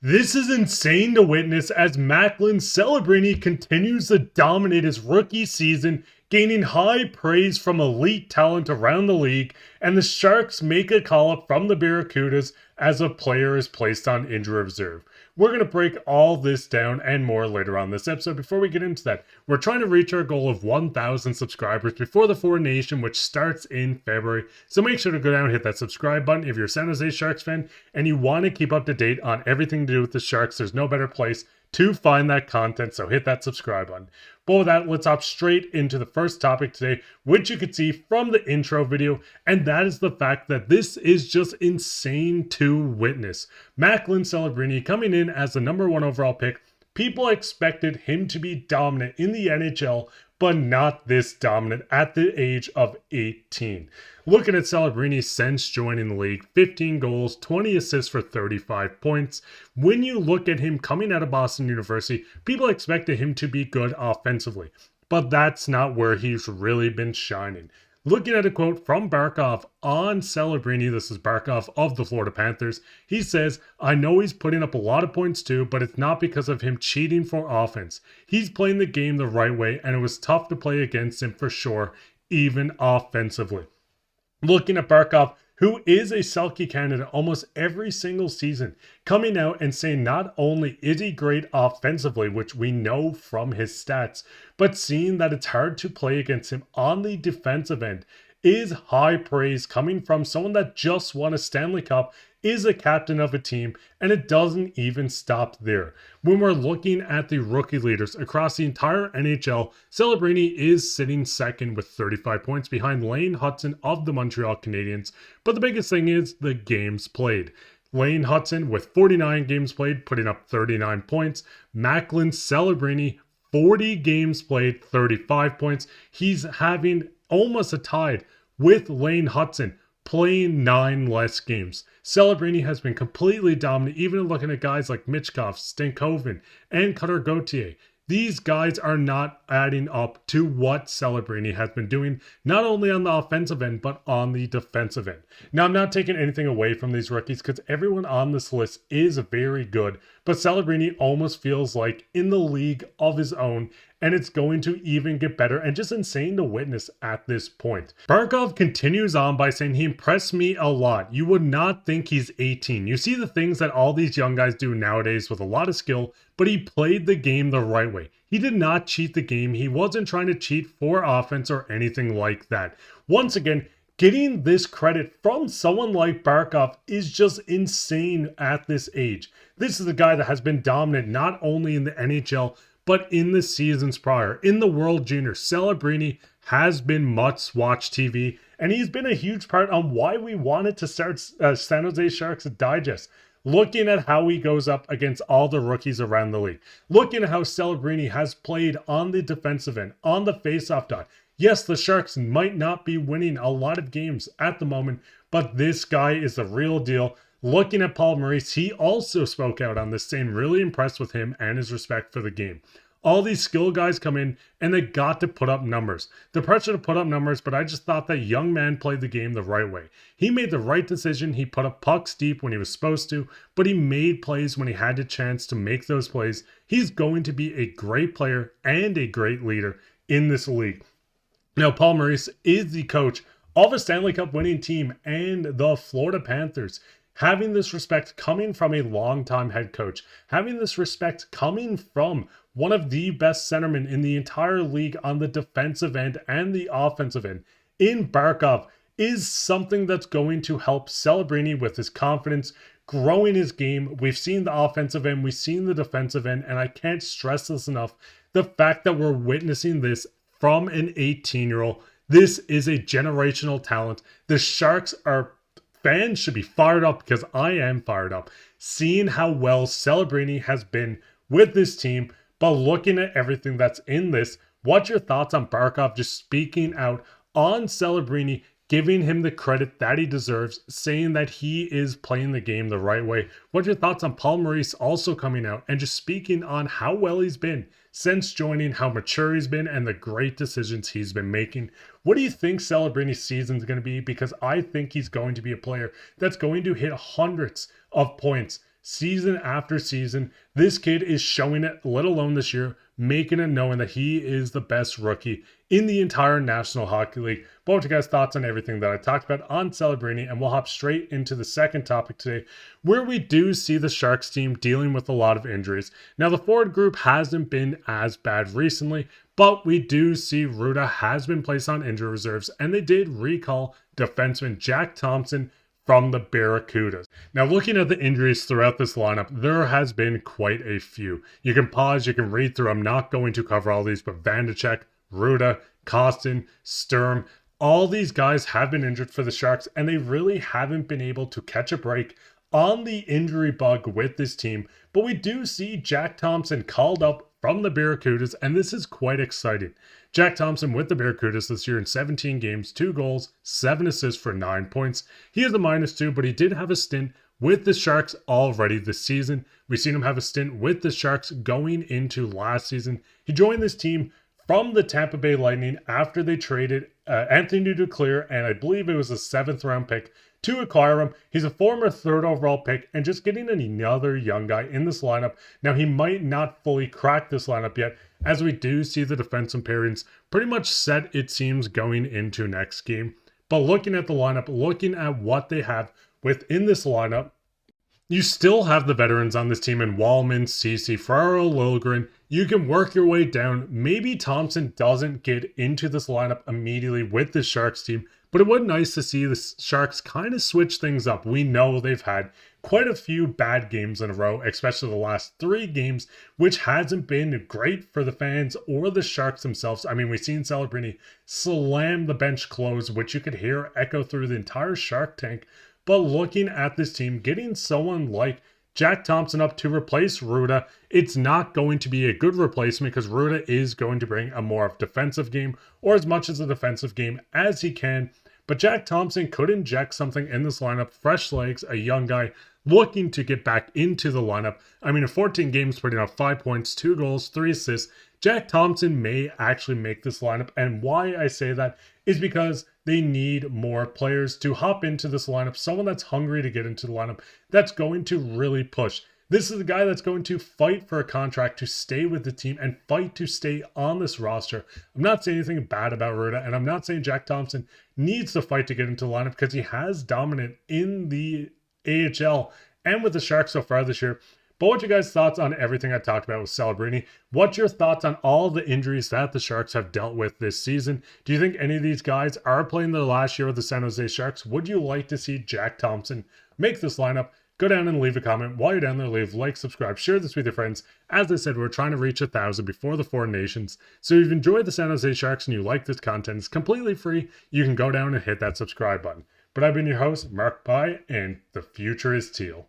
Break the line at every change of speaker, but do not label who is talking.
This is insane to witness as Macklin Celebrini continues to dominate his rookie season, gaining high praise from elite talent around the league, and the Sharks make a call-up from the Barracudas as a player is placed on injury reserve. We're going to break all this down and more later on this episode. Before we get into that, we're trying to reach our goal of 1,000 subscribers before the Four Nation, which starts in February. So make sure to go down and hit that subscribe button if you're a San Jose Sharks fan and you want to keep up to date on everything to do with the Sharks. There's no better place to find that content, so hit that subscribe button. But with that, let's hop straight into the first topic today, which you could see from the intro video, and that is the fact that this is just insane to witness. Macklin Celebrini coming in as the number 1 overall pick. People expected him to be dominant in the NHL, but not this dominant at the age of 18. Looking at Celebrini since joining the league, 15 goals, 20 assists for 35 points. When you look at him coming out of Boston University, people expected him to be good offensively, but that's not where he's really been shining. Looking at a quote from Barkov on Celebrini, this is Barkov of the Florida Panthers. He says, "I know he's putting up a lot of points too, but it's not because of him cheating for offense. He's playing the game the right way, and it was tough to play against him for sure, even offensively." Looking at Barkov, who is a Selke candidate almost every single season, coming out and saying not only is he great offensively, which we know from his stats, but seeing that it's hard to play against him on the defensive end is high praise coming from someone that just won a Stanley Cup, is a captain of a team, and it doesn't even stop there. When we're looking at the rookie leaders across the entire NHL, Celebrini is sitting second with 35 points behind Lane Hutson of the Montreal Canadiens, but the biggest thing is the games played. Lane Hutson with 49 games played, putting up 39 points. Macklin Celebrini, 40 games played, 35 points. He's having almost a tie with Lane Hutson, playing 9 less games. Celebrini has been completely dominant, even looking at guys like Michkov, Stankoven, and Cutter Gauthier. These guys are not adding up to what Celebrini has been doing, not only on the offensive end, but on the defensive end. Now, I'm not taking anything away from these rookies because everyone on this list is very good, but Celebrini almost feels like in the league of his own, and it's going to even get better and just insane to witness at this point. Barkov continues on by saying, "He impressed me a lot. You would not think he's 18. You see the things that all these young guys do nowadays with a lot of skill, but he played the game the right way. He did not cheat the game. He wasn't trying to cheat for offense or anything like that." Once again, getting this credit from someone like Barkov is just insane at this age. This is a guy that has been dominant not only in the NHL, but in the seasons prior. In the World Junior, Celebrini has been must-watch TV, and he's been a huge part on why we wanted to start San Jose Sharks Digest. Looking at how he goes up against all the rookies around the league. Looking at how Celebrini has played on the defensive end, on the faceoff dot. Yes, the Sharks might not be winning a lot of games at the moment, but this guy is the real deal. Looking at Paul Maurice, he also spoke out on this, saying really impressed with him and his respect for the game. All these skill guys come in and they got to put up numbers. The pressure to put up numbers, but I just thought that young man played the game the right way. He made the right decision. He put up pucks deep when he was supposed to, but he made plays when he had the chance to make those plays. He's going to be a great player and a great leader in this league. Now, Paul Maurice is the coach of a Stanley Cup winning team and the Florida Panthers. Having this respect coming from a longtime head coach, having this respect coming from one of the best centermen in the entire league on the defensive end and the offensive end in Barkov is something that's going to help Celebrini with his confidence, growing his game. We've seen the offensive end, we've seen the defensive end, and I can't stress this enough. The fact that we're witnessing this from an 18-year-old, this is a generational talent. The Sharks are fans should be fired up because I am fired up seeing how well Celebrini has been with this team. But looking at everything that's in this, what's your thoughts on Barkov just speaking out on Celebrini, giving him the credit that he deserves, saying that he is playing the game the right way? What's your thoughts on Paul Maurice also coming out and just speaking on how well he's been since joining, how mature he's been, and the great decisions he's been making? What do you think Celebrini's season is going to be? Because I think he's going to be a player that's going to hit hundreds of points season after season. This kid is showing it, let alone this year, making it knowing that he is the best rookie in the entire National Hockey League. But what are you guys' thoughts on everything that I talked about on Celebrini? And we'll hop straight into the second topic today, where we do see the Sharks team dealing with a lot of injuries. Now, the forward group hasn't been as bad recently, but we do see Rutta has been placed on injury reserves, and they did recall defenseman Jack Thompson from the Barracudas. Now, looking at the injuries throughout this lineup, there has been quite a few. You can pause, you can read through. I'm not going to cover all these, but Vanacek, Rutta, Kostin, Sturm, all these guys have been injured for the Sharks, and they really haven't been able to catch a break on the injury bug with this team. But we do see Jack Thompson called up from the Barracudas, and this is quite exciting. Jack Thompson with the Barracudas this year in 17 games, 2 goals, 7 assists for 9 points. He is a -2, but he did have a stint with the Sharks already this season. We've seen him have a stint with the Sharks going into last season. He joined this team from the Tampa Bay Lightning after they traded Anthony Duclair, and I believe it was a 7th round pick to acquire him. He's a former 3rd overall pick, and just getting another young guy in this lineup. Now, he might not fully crack this lineup yet, as we do see the defensive pairings pretty much set, it seems, going into next game. But looking at the lineup, looking at what they have within this lineup, you still have the veterans on this team in Wallman, Ceci, Ferraro, Liljegren. You can work your way down. Maybe Thompson doesn't get into this lineup immediately with the Sharks team, but it would be nice to see the Sharks kind of switch things up. We know they've had quite a few bad games in a row, especially the last 3 games, which hasn't been great for the fans or the Sharks themselves. I mean, we've seen Celebrini slam the bench close, which you could hear echo through the entire Shark tank. But looking at this team, getting someone like Jack Thompson up to replace Rutta, it's not going to be a good replacement because Rutta is going to bring a more defensive game, or as much as a defensive game as he can. But Jack Thompson could inject something in this lineup, fresh legs, a young guy looking to get back into the lineup. I mean, in 14 games, putting up 5 points, 2 goals, 3 assists, Jack Thompson may actually make this lineup. And why I say that is because they need more players to hop into this lineup, someone that's hungry to get into the lineup, that's going to really push. This is a guy that's going to fight for a contract to stay with the team and fight to stay on this roster. I'm not saying anything bad about Rutta, and I'm not saying Jack Thompson needs to fight to get into the lineup because he has dominant in the AHL and with the Sharks so far this year. But what's your guys' thoughts on everything I talked about with Celebrini? What's your thoughts on all the injuries that the Sharks have dealt with this season? Do you think any of these guys are playing their last year with the San Jose Sharks? Would you like to see Jack Thompson make this lineup? Go down and leave a comment. While you're down there, leave a like, subscribe, share this with your friends. As I said, we're trying to reach 1,000 before the 4 nations. So if you've enjoyed the San Jose Sharks and you like this content, it's completely free. You can go down and hit that subscribe button. But I've been your host, Mark Pye, and the future is teal.